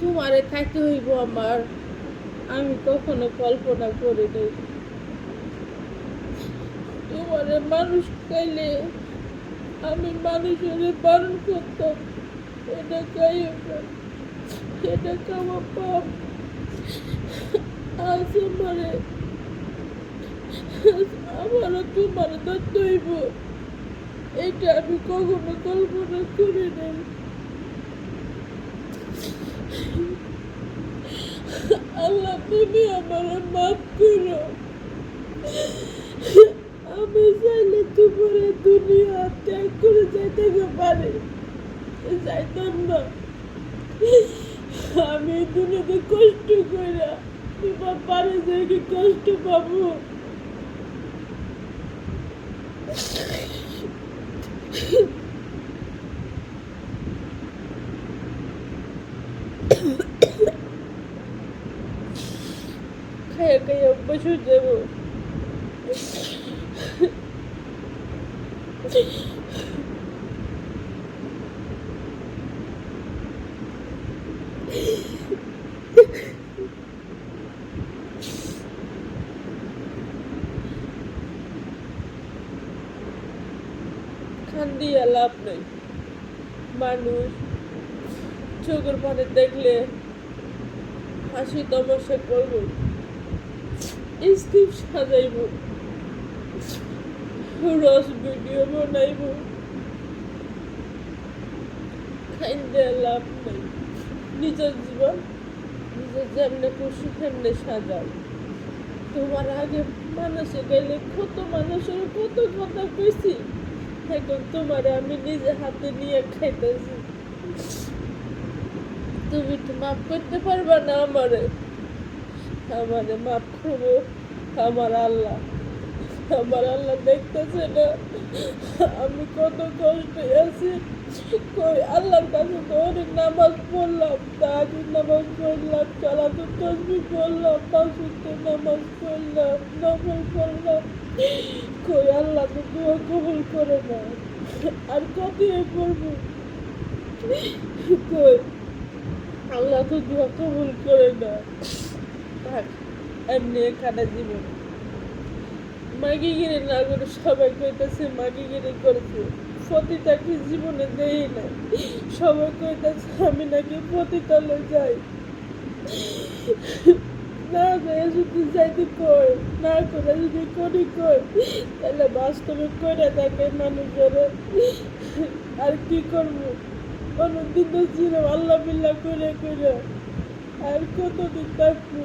তোমারে খাইতে হইব আমার, আমি কখনো কল্পনা করি নাই তোমারে মানুষ খাইলে আমি মানুষের বারণ করতাম এটা খাইও না, এটা খাওয়া পাপ। আজ আমারও তোমার দত্ত হইব, এটা আমি কখনো কল্পনা করি নাই। আল্লাহ তুমি আমার মাফ করো, আমি চাইলে তোমার দুনিয়া ত্যাগ করে যাইতে পারি, যাইতাম না। আমি দুনিয়াতে কষ্ট কইরা তোমার পারে যাই কি কষ্ট পাবো। খাইয়া খাইয়া বসে যাব। কান্দিয়া লাভ নাই, মানুষ চোখের পানি দেখলে হাসি তামাশা করব, স্ক্রিপ্ট সাজাইব, রস ভিডিও বানাইব, কান্দে লাভ নাই। নিজের জীবন নিজের যেমনে খুশি তেমনে সাজাও। তোমার আগে মানুষে গেলে কত মানুষের কত কথা কইছি, এখন তোমারে আমি নিজে হাতে নিয়ে খাইতেছি। তুমি তো মাফ করতে পারবা না আমারে মাফ করবো আমার আল্লাহ। আমার আল্লাহ দেখতেছে না আমি কত কষ্টে আছি। কই আল্লাহর কাছে তো অনেক নামাজ পড়লাম, তাহাজ্জুদ নামাজ পড়লাম, সালাতুত তাসবিহ পড়লাম, পাঁচ ওয়াক্ত নামাজ পড়লাম, নফল পড়লাম, কই আল্লাহ তো দোয়া কবুল করে না। আর কত পড়বো, কই আল্লাহ তো দোয়া কবুল করে না। থাক, এমনি এখানে জীবন মাগিগিরি না করে সবাই কইতেছে মাগিগিরি করেছে, পতিতাকে জীবনে দেই না। সবাই কইতেছে আমি নাকি পতিতালে যাই, না করে যদি যাইতে কই, না করে যদি করি কই, তাহলে বাস্তবে করে থাকে মানুষের। আর কি করবো, অন্যদিন তো ছিল আল্লাহ বিল্লাহ করে করে, আর কতদিন থাকবো।